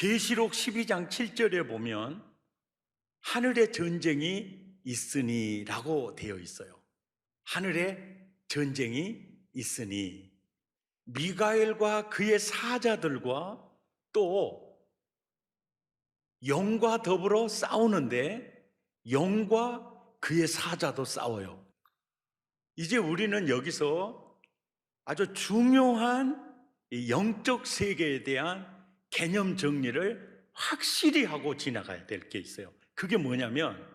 계시록 12장 7절에 보면 하늘에 전쟁이 있으니라고 되어 있어요. 하늘에 전쟁이 있으니 미가엘과 그의 사자들과 또 영과 더불어 싸우는데 영과 그의 사자도 싸워요. 이제 우리는 여기서 아주 중요한 영적 세계에 대한 개념 정리를 확실히 하고 지나가야 될 게 있어요. 그게 뭐냐면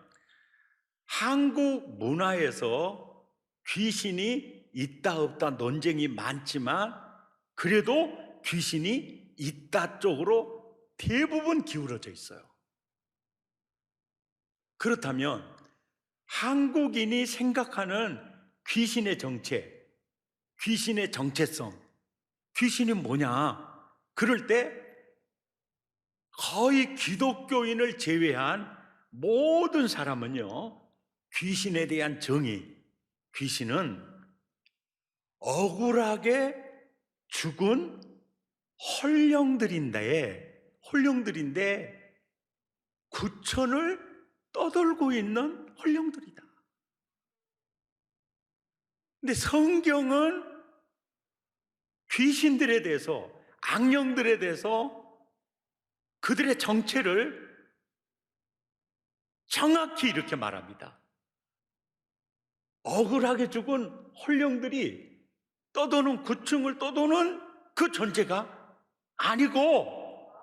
한국 문화에서 귀신이 있다 없다 논쟁이 많지만 그래도 귀신이 있다 쪽으로 대부분 기울어져 있어요. 그렇다면 한국인이 생각하는 귀신의 정체, 귀신의 정체성, 귀신이 뭐냐? 그럴 때 거의 기독교인을 제외한 모든 사람은요, 귀신에 대한 정의, 귀신은 억울하게 죽은 홀령들인데 구천을 떠돌고 있는 홀령들이다. 근데 성경은 귀신들에 대해서, 악령들에 대해서 그들의 정체를 정확히 이렇게 말합니다. 억울하게 죽은 홀령들이 떠도는 구층을 떠도는 그 존재가 아니고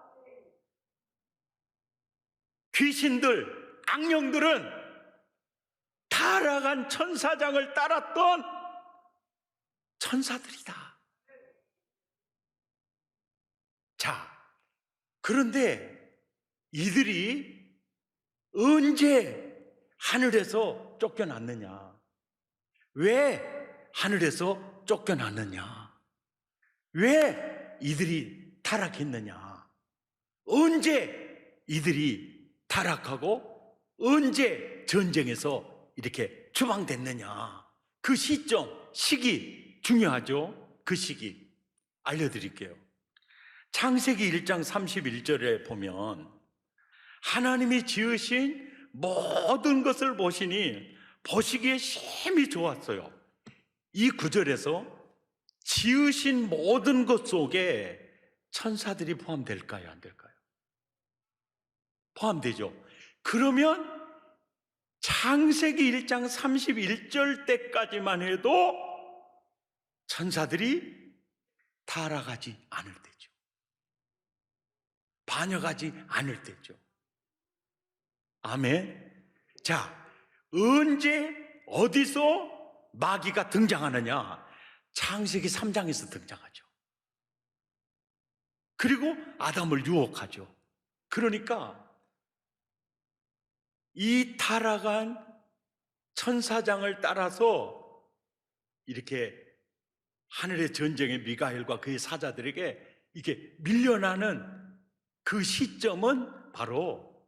귀신들, 악령들은 타락한 천사장을 따랐던 천사들이다. 자, 그런데 이들이 언제 하늘에서 쫓겨났느냐? 왜 하늘에서 쫓겨났느냐? 왜 이들이 타락했느냐? 언제 이들이 타락하고 언제 전쟁에서 이렇게 추방됐느냐? 그 시점, 시기 중요하죠? 그 시기 알려드릴게요. 창세기 1장 31절에 보면 하나님이 지으신 모든 것을 보시니 보시기에 심히 좋았어요. 이 구절에서 지으신 모든 것 속에 천사들이 포함될까요? 안 될까요? 포함되죠. 그러면 창세기 1장 31절 때까지만 해도 천사들이 타락하지 않을 때죠. 반역하지 않을 때죠. 아멘. 자, 언제 어디서 마귀가 등장하느냐? 창세기 3장에서 등장하죠. 그리고 아담을 유혹하죠. 그러니까 이 타락한 천사장을 따라서 이렇게 하늘의 전쟁의 미가엘과 그의 사자들에게 이게 밀려나는 그 시점은 바로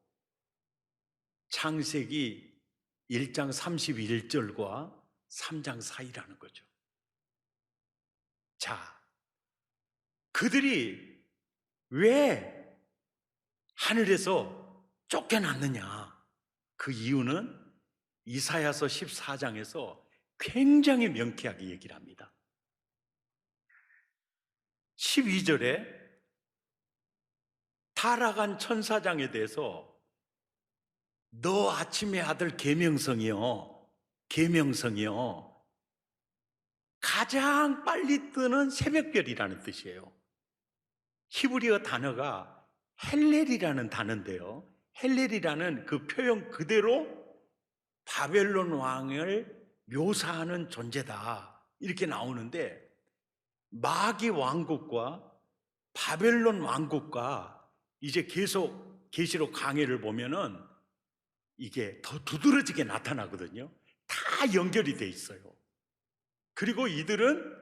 창세기 1장 31절과 3장 사이라는 거죠. 자, 그들이 왜 하늘에서 쫓겨났느냐? 그 이유는 이사야서 14장에서 굉장히 명쾌하게 얘기를 합니다. 12절에 타락한 천사장에 대해서 너 아침의 아들 계명성이요 가장 빨리 뜨는 새벽별이라는 뜻이에요. 히브리어 단어가 헬렐이라는 단어인데요, 헬렐이라는 그 표현 그대로 바벨론 왕을 묘사하는 존재다 이렇게 나오는데, 마귀 왕국과 바벨론 왕국과 이제 계속 계시록 강해를 보면은 이게 더 두드러지게 나타나거든요. 다 연결이 돼 있어요. 그리고 이들은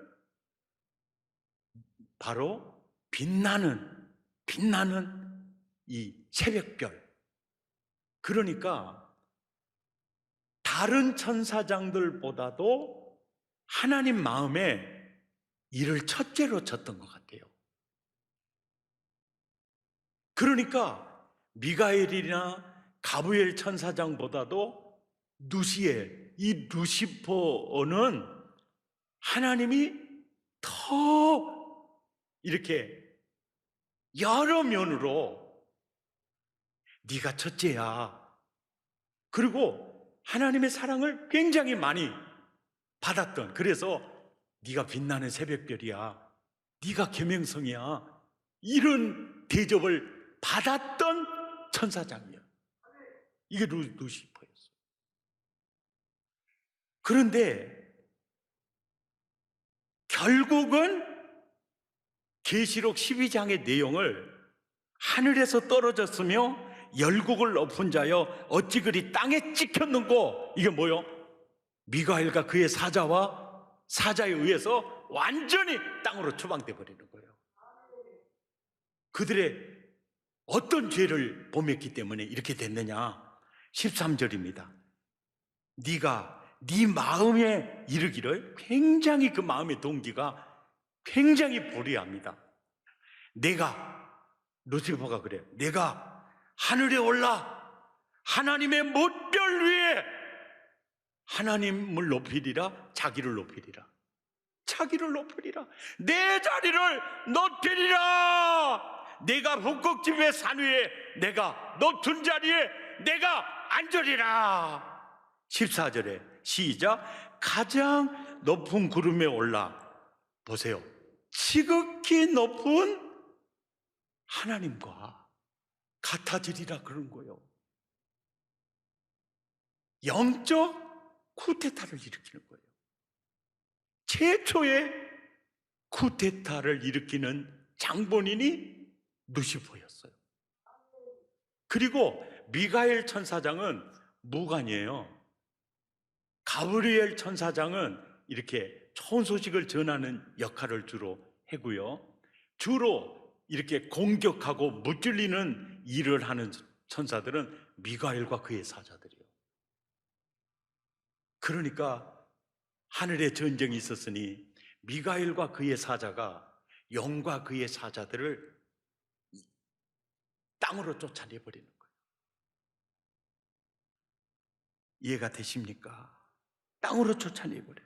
바로 빛나는 이 새벽별. 그러니까 다른 천사장들보다도 하나님 마음에 이를 첫째로 쳤던 것 같아요. 그러니까 미가엘이나 가브리엘 천사장보다도 누시엘, 이 루시퍼는 하나님이 더 이렇게 여러 면으로 네가 첫째야. 그리고 하나님의 사랑을 굉장히 많이 받았던, 그래서 네가 빛나는 새벽별이야, 네가 계명성이야, 이런 대접을 받았던 천사장이야. 이게 루시퍼였어요. 그런데 결국은 계시록 12장의 내용을 하늘에서 떨어졌으며 열국을 엎은 자여 어찌 그리 땅에 찍혔는고, 이게 뭐요? 미가엘과 그의 사자에 의해서 완전히 땅으로 추방돼 버리는 거예요. 그들의 어떤 죄를 범했기 때문에 이렇게 됐느냐? 13절입니다. 네가 네 마음에 이르기를, 굉장히 그 마음의 동기가 굉장히 불의합니다. 루시퍼가 그래요. 내가 하늘에 올라 하나님의 못별 위에 하나님을 높이리라, 자기를 높이리라, 내 자리를 높이리라. 내가 북극집의 산 위에, 내가 높은 자리에 내가 앉으리라. 14절에 시작. 가장 높은 구름에 올라 보세요. 지극히 높은 하나님과 같아지리라 그런 거예요. 영적 쿠데타를 일으키는 거예요. 최초의 쿠데타를 일으키는 장본인이 루시퍼였어요. 그리고 미가엘 천사장은 무관이에요. 가브리엘 천사장은 이렇게 좋은 소식을 전하는 역할을 주로 하고요, 주로 이렇게 공격하고 무찔리는 일을 하는 천사들은 미가엘과 그의 사자들이에요. 그러니까 하늘에 전쟁이 있었으니 미가엘과 그의 사자가 영과 그의 사자들을 땅으로 쫓아내버리는 거예요. 이해가 되십니까? 땅으로 쫓아내버려요.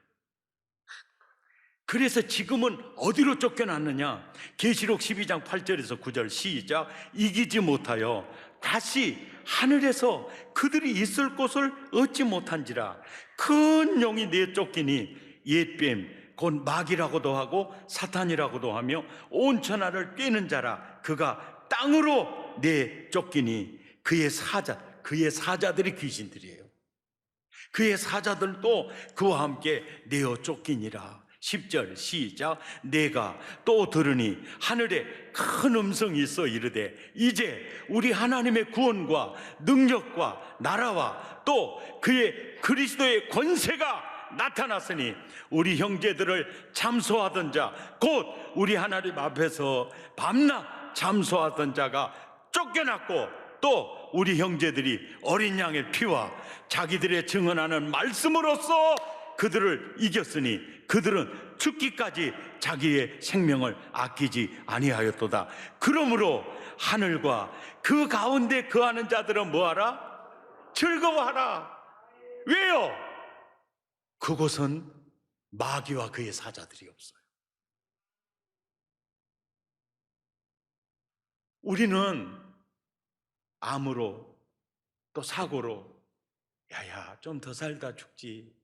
그래서 지금은 어디로 쫓겨났느냐? 계시록 12장 8절에서 9절 시작. 이기지 못하여 다시 하늘에서 그들이 있을 곳을 얻지 못한지라. 큰 용이 내쫓기니 옛뱀 곧 마귀라고도 하고 사탄이라고도 하며 온 천하를 꿰는 자라. 그가 땅으로 내쫓기니 그의 사자들이 귀신들이에요. 그의 사자들도 그와 함께 내어 쫓기니라. 10절 시작. 내가 또 들으니 하늘에 큰 음성이 있어 이르되 이제 우리 하나님의 구원과 능력과 나라와 또 그의 그리스도의 권세가 나타났으니 우리 형제들을 참소하던 자 곧 우리 하나님 앞에서 밤낮 참소하던 자가 쫓겨났고 또 우리 형제들이 어린 양의 피와 자기들의 증언하는 말씀으로써 그들을 이겼으니 그들은 죽기까지 자기의 생명을 아끼지 아니하였도다. 그러므로 하늘과 그 가운데 거하는 자들은 뭐하라? 즐거워하라. 왜요? 그곳은 마귀와 그의 사자들이 없어요. 우리는 암으로 또 사고로 야야 좀 더 살다 죽지,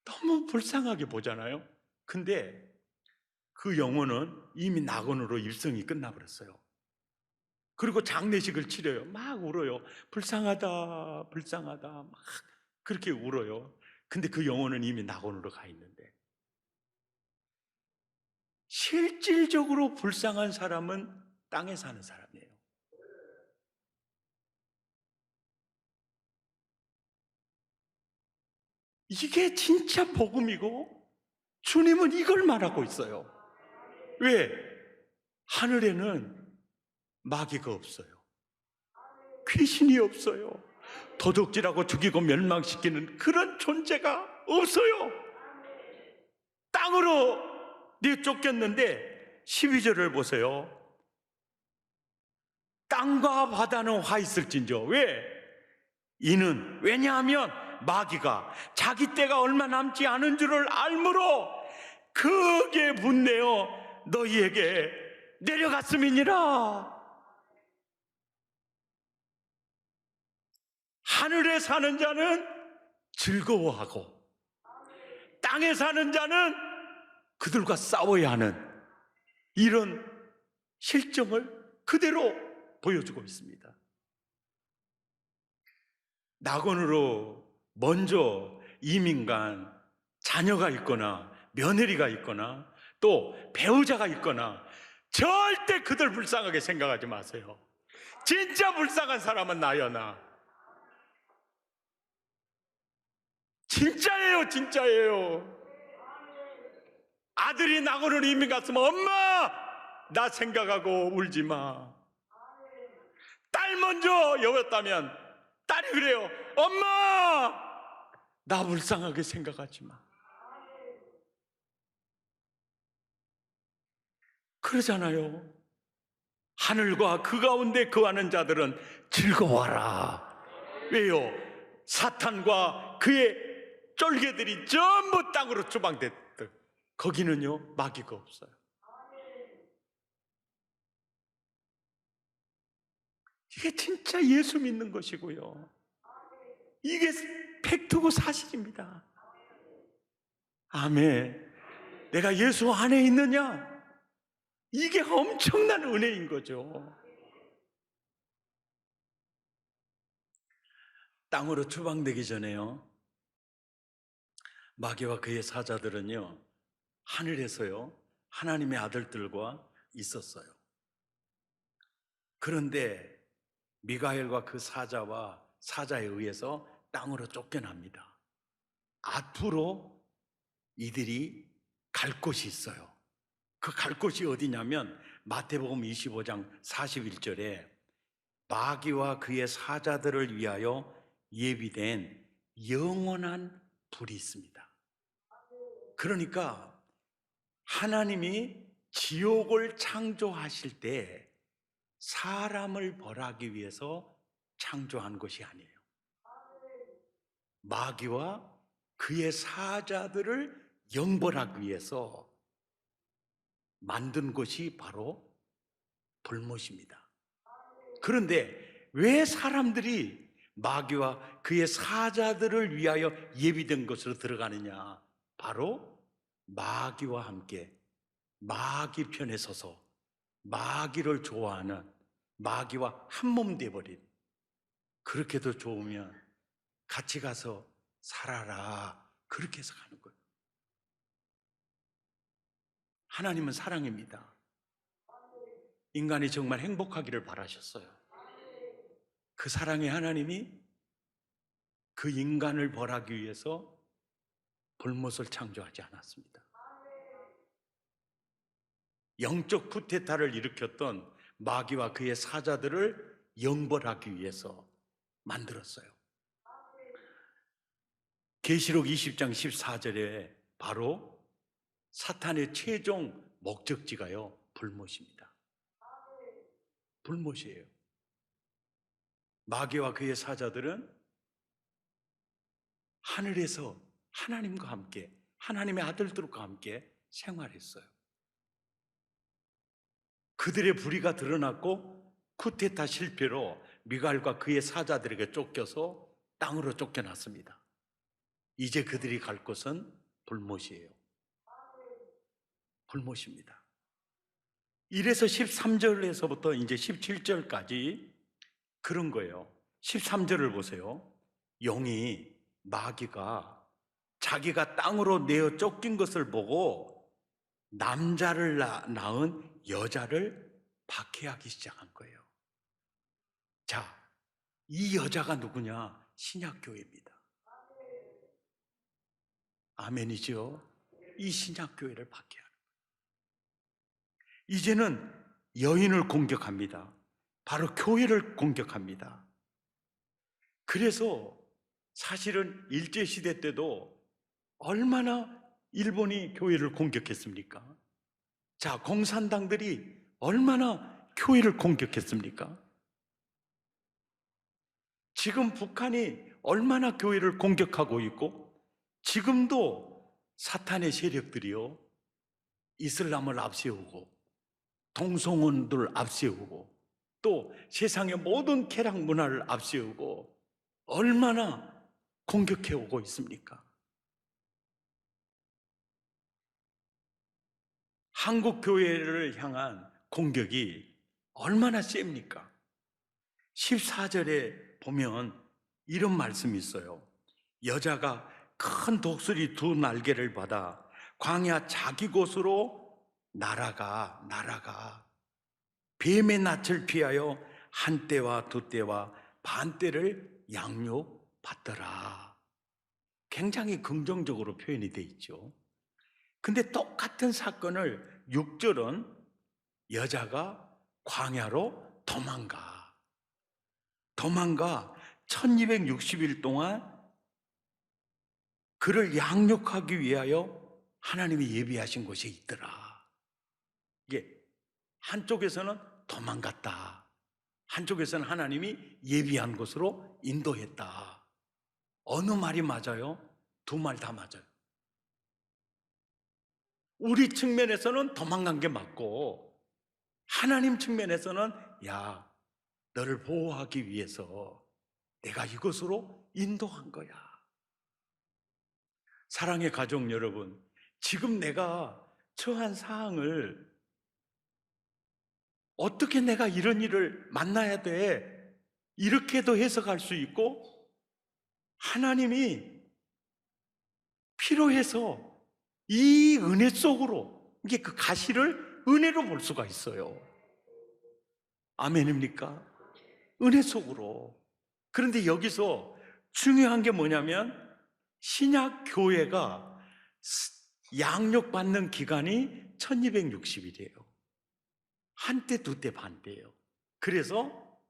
너무 불쌍하게 보잖아요. 근데 그 영혼은 이미 낙원으로 일성이 끝나버렸어요. 그리고 장례식을 치려요. 막 울어요. 불쌍하다 막 그렇게 울어요. 근데 그 영혼은 이미 낙원으로 가 있는데, 실질적으로 불쌍한 사람은 땅에 사는 사람이에요. 이게 진짜 복음이고 주님은 이걸 말하고 있어요. 왜? 하늘에는 마귀가 없어요. 귀신이 없어요. 도둑질하고 죽이고 멸망시키는 그런 존재가 없어요. 땅으로 내쫓겼는데 12절을 보세요. 땅과 바다는 화 있을진저. 왜? 왜냐하면 마귀가 자기 때가 얼마 남지 않은 줄을 알므로 크게 분내어 너희에게 내려갔음이니라. 하늘에 사는 자는 즐거워하고 땅에 사는 자는 그들과 싸워야 하는 이런 실정을 그대로 보여주고 있습니다. 낙원으로 먼저 이민간 자녀가 있거나 며느리가 있거나 또 배우자가 있거나 절대 그들 불쌍하게 생각하지 마세요. 진짜 불쌍한 사람은 나요, 나. 진짜예요, 진짜예요. 아들이 낙원으로 이민 갔으면 엄마 나 생각하고 울지 마. 딸 먼저 여겼다면 딸이 그래요. 엄마 나 불쌍하게 생각하지 마. 그러잖아요. 하늘과 그 가운데 거하는 자들은 즐거워하라. 왜요? 사탄과 그의 쫄개들이 전부 땅으로 추방됐듯 거기는요 마귀가 없어요. 이게 진짜 예수 믿는 것이고요, 이게 팩트고 사실입니다. 아멘. 내가 예수 안에 있느냐? 이게 엄청난 은혜인 거죠. 땅으로 추방되기 전에요, 마귀와 그의 사자들은요 하늘에서요 하나님의 아들들과 있었어요. 그런데 미가엘과 그 사자에 의해서 땅으로 쫓겨납니다. 앞으로 이들이 갈 곳이 있어요. 그 갈 곳이 어디냐면 마태복음 25장 41절에 마귀와 그의 사자들을 위하여 예비된 영원한 불이 있습니다. 그러니까 하나님이 지옥을 창조하실 때 사람을 벌하기 위해서 창조한 것이 아니에요. 마귀와 그의 사자들을 영벌하기 위해서 만든 것이 바로 불못입니다. 그런데 왜 사람들이 마귀와 그의 사자들을 위하여 예비된 것으로 들어가느냐? 바로 마귀와 함께 마귀 편에 서서 마귀를 좋아하는, 마귀와 한몸 돼버린, 그렇게도 좋으면 같이 가서 살아라, 그렇게 해서 가는 거예요. 하나님은 사랑입니다. 인간이 정말 행복하기를 바라셨어요. 그 사랑의 하나님이 그 인간을 벌하기 위해서 불못을 창조하지 않았습니다. 영적 쿠데타를 일으켰던 마귀와 그의 사자들을 영벌하기 위해서 만들었어요. 계시록 20장 14절에 바로 사탄의 최종 목적지가요 불못입니다. 불못이에요. 마귀와 그의 사자들은 하늘에서 하나님과 함께, 하나님의 아들들과 함께 생활했어요. 그들의 불의가 드러났고 쿠데타 실패로 미갈과 그의 사자들에게 쫓겨서 땅으로 쫓겨났습니다. 이제 그들이 갈 곳은 불못이에요. 불못입니다. 이래서 13절에서부터 이제 17절까지 그런 거예요. 13절을 보세요. 영이, 마귀가 자기가 땅으로 내어 쫓긴 것을 보고 남자를 낳은 여자를 박해하기 시작한 거예요. 자, 이 여자가 누구냐? 신약교회입니다. 아멘이죠? 이 신약교회를 박해하는 거예요. 이제는 여인을 공격합니다. 바로 교회를 공격합니다. 그래서 사실은 일제시대 때도 얼마나 일본이 교회를 공격했습니까? 자, 공산당들이 얼마나 교회를 공격했습니까? 지금 북한이 얼마나 교회를 공격하고 있고, 지금도 사탄의 세력들이요, 이슬람을 앞세우고 동성혼들 앞세우고 또 세상의 모든 쾌락 문화를 앞세우고 얼마나 공격해 오고 있습니까? 한국 교회를 향한 공격이 얼마나 셉니까? 14절에 보면 이런 말씀이 있어요. 여자가 큰 독수리 두 날개를 받아 광야 자기 곳으로 날아가 뱀의 낯을 피하여 한 때와 두 때와 반 때를 양육받더라. 굉장히 긍정적으로 표현이 돼 있죠. 근데 똑같은 사건을 6절은 여자가 광야로 도망가 1260일 동안 그를 양육하기 위하여 하나님이 예비하신 곳이 있더라. 이게 한쪽에서는 도망갔다, 한쪽에서는 하나님이 예비한 곳으로 인도했다. 어느 말이 맞아요? 두 말 다 맞아요. 우리 측면에서는 도망간 게 맞고, 하나님 측면에서는 야, 너를 보호하기 위해서 내가 이곳으로 인도한 거야. 사랑의 가족 여러분, 지금 내가 처한 상황을 어떻게 내가 이런 일을 만나야 돼? 이렇게도 해석할 수 있고, 하나님이 필요해서 이 은혜 속으로, 이게 그 가시를 은혜로 볼 수가 있어요. 아멘입니까? 은혜 속으로. 그런데 여기서 중요한 게 뭐냐면, 신약 교회가 양육받는 기간이 1260일이에요. 한때 두때 반때예요. 그래서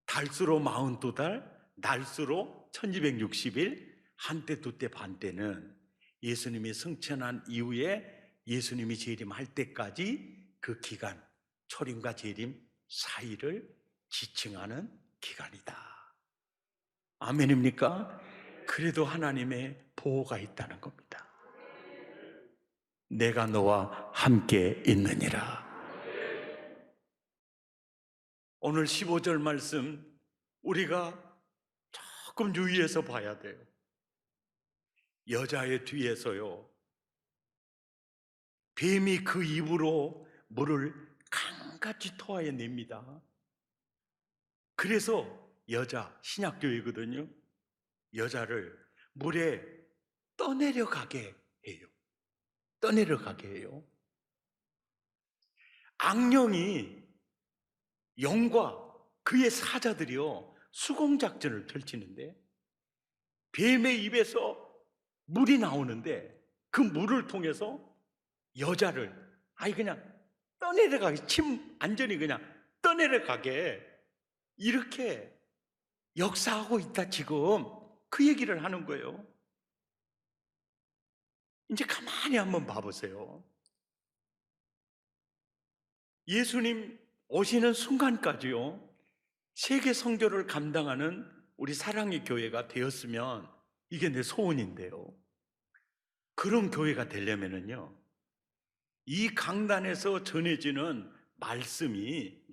달수로 42달, 날수로 1260일, 한때 두때 반때는 예수님이 승천한 이후에 예수님이 재림할 때까지 그 기간, 초림과 재림 사이를 지칭하는 기간이다. 아멘입니까? 그래도 하나님의 보호가 있다는 겁니다. 내가 너와 함께 있느니라. 오늘 15절 말씀 우리가 조금 유의해서 봐야 돼요. 여자의 뒤에서요, 뱀이 그 입으로 물을 강같이 토하여 냅니다. 그래서 여자, 신약교회거든요, 여자를 물에 떠내려가게 해요. 떠내려가게 해요. 악령이, 영과 그의 사자들이요, 수공작전을 펼치는데, 뱀의 입에서 물이 나오는데 그 물을 통해서 여자를 그냥 떠내려가게, 침 안전히 그냥 떠내려가게, 이렇게 역사하고 있다. 지금 그 얘기를 하는 거예요. 이제 가만히 한번 봐보세요. 예수님 오시는 순간까지요, 세계 선교를 감당하는 우리 사랑의 교회가 되었으면 이게 내 소원인데요, 그런 교회가 되려면은요, 이 강단에서 전해지는 말씀을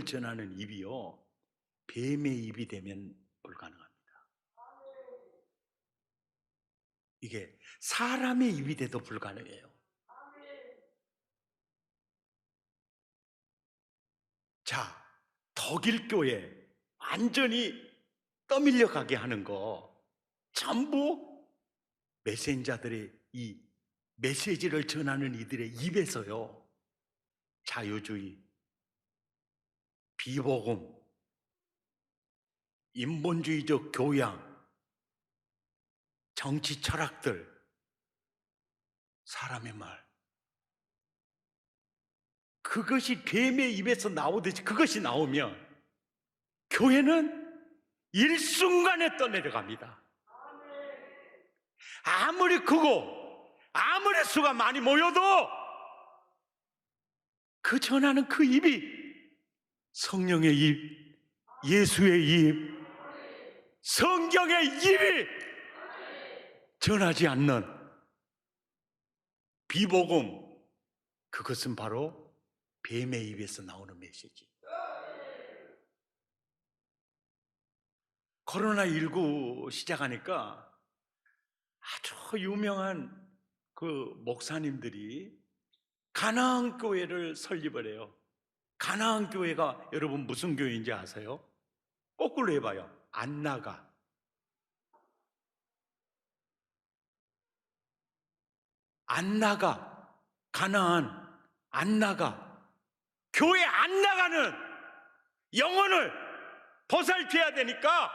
전하는 입이요, 뱀의 입이 되면 불가능합니다. 이게 사람의 입이 돼도 불가능해요. 자, 독일교회 완전히 떠밀려 가게 하는 거 전부 메신저들의 이 메시지를 전하는 이들의 입에서요, 자유주의, 비복음, 인본주의적 교양, 정치 철학들, 사람의 말, 그것이 뱀의 입에서 나오듯이 그것이 나오면 교회는 일순간에 떠내려갑니다. 아무리 크고 아무리 수가 많이 모여도 그 전하는 그 입이 성령의 입, 예수의 입, 성경의 입이 전하지 않는 비복음, 그것은 바로 뱀의 입에서 나오는 메시지. 코로나19 시작하니까 아주 유명한 그 목사님들이 가나안 교회를 설립을 해요. 가나안 교회가 여러분 무슨 교회인지 아세요? 거꾸로 해봐요. 안 나가. 안 나가. 가나안 안 나가. 교회 안 나가는 영혼을 보살펴야 되니까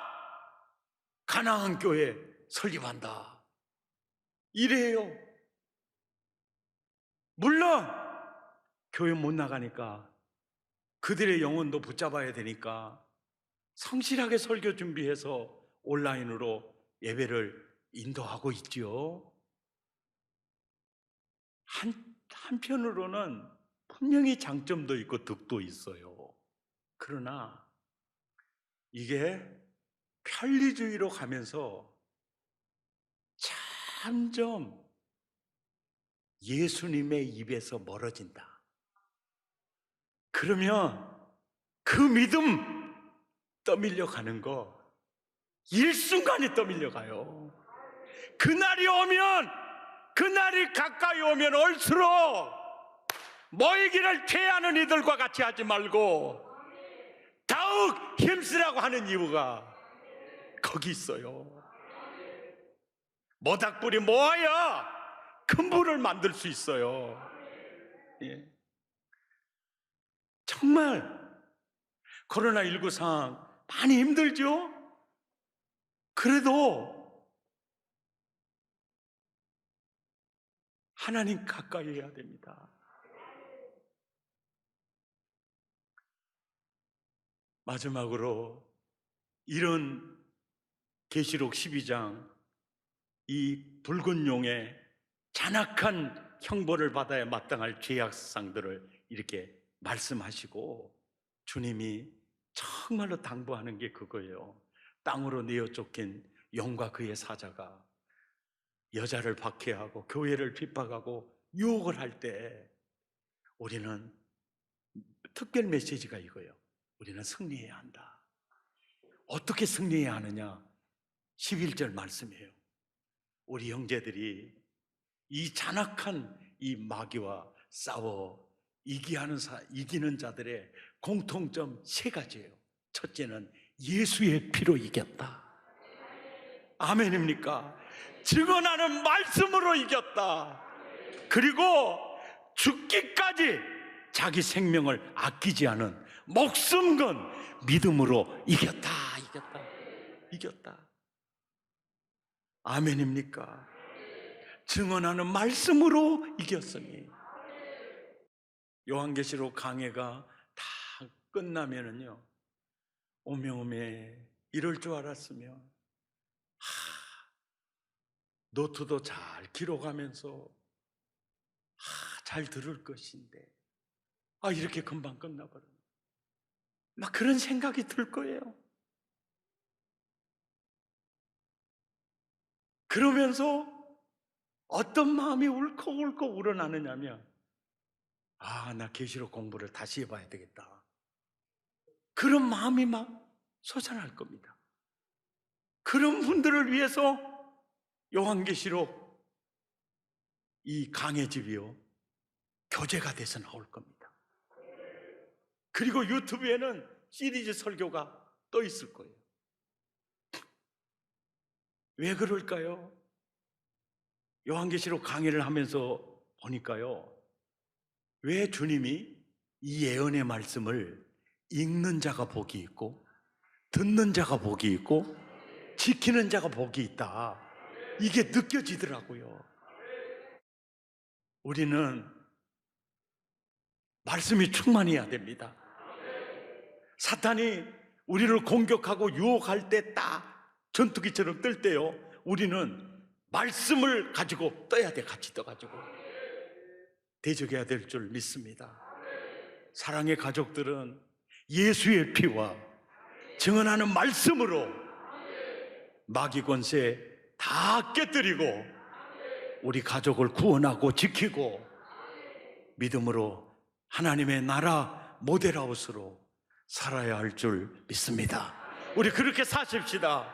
가나안 교회 설립한다. 이래요. 물론 교회 못 나가니까 그들의 영혼도 붙잡아야 되니까 성실하게 설교 준비해서 온라인으로 예배를 인도하고 있지요. 한편으로는 분명히 장점도 있고 득도 있어요. 그러나 이게 편리주의로 가면서 점점 예수님의 입에서 멀어진다. 그러면 그 믿음 떠밀려 가는 거 일순간에 떠밀려 가요. 그날이 오면, 그날이 가까이 오면 올수록 모이기를 피하는 이들과 같이 하지 말고 더욱 힘쓰라고 하는 이유가 거기 있어요. 모닥불이 모아야 큰 불을 만들 수 있어요. 예. 정말 코로나19 상황 많이 힘들죠? 그래도 하나님 가까이 해야 됩니다. 마지막으로 이런 계시록 12장, 이 붉은 용의 잔악한 형벌을 받아야 마땅할 죄악상들을 이렇게 말씀하시고 주님이 정말로 당부하는 게 그거예요. 땅으로 내어 쫓긴 용과 그의 사자가 여자를 박해하고 교회를 핍박하고 유혹을 할 때 우리는 특별 메시지가 이거예요. 우리는 승리해야 한다. 어떻게 승리해야 하느냐? 11절 말씀이에요. 우리 형제들이 이 잔악한 이 마귀와 싸워 이기는 자들의 공통점 세 가지예요. 첫째는 예수의 피로 이겼다. 아멘입니까? 증언하는 말씀으로 이겼다. 그리고 죽기까지 자기 생명을 아끼지 않은 목숨 건 믿음으로 이겼다. 이겼다. 아멘입니까? 증언하는 말씀으로 이겼으니. 요한계시록 강해가 다 끝나면은요, 오메오메 이럴 줄 알았으면 노트도 잘 기록하면서 잘 들을 것인데 이렇게 금방 끝나버려. 막 그런 생각이 들 거예요. 그러면서 어떤 마음이 울컥울컥 우러나느냐면 나 계시록 공부를 다시 해봐야 되겠다. 그런 마음이 막 솟아날 겁니다. 그런 분들을 위해서 요한계시록 이 강해집이요 교재가 돼서 나올 겁니다. 그리고 유튜브에는 시리즈 설교가 떠 있을 거예요. 왜 그럴까요? 요한계시록 강의를 하면서 보니까요, 왜 주님이 이 예언의 말씀을 읽는 자가 복이 있고 듣는 자가 복이 있고 지키는 자가 복이 있다, 이게 느껴지더라고요. 우리는 말씀이 충만해야 됩니다. 사탄이 우리를 공격하고 유혹할 때 딱 전투기처럼 뜰 때요, 우리는 말씀을 가지고 떠야 돼. 같이 떠가지고 대적해야 될 줄 믿습니다. 사랑의 가족들은 예수의 피와 증언하는 말씀으로 마귀 권세 다 깨뜨리고 우리 가족을 구원하고 지키고 믿음으로 하나님의 나라 모델하우스로 살아야 할 줄 믿습니다. 우리 그렇게 사십시다.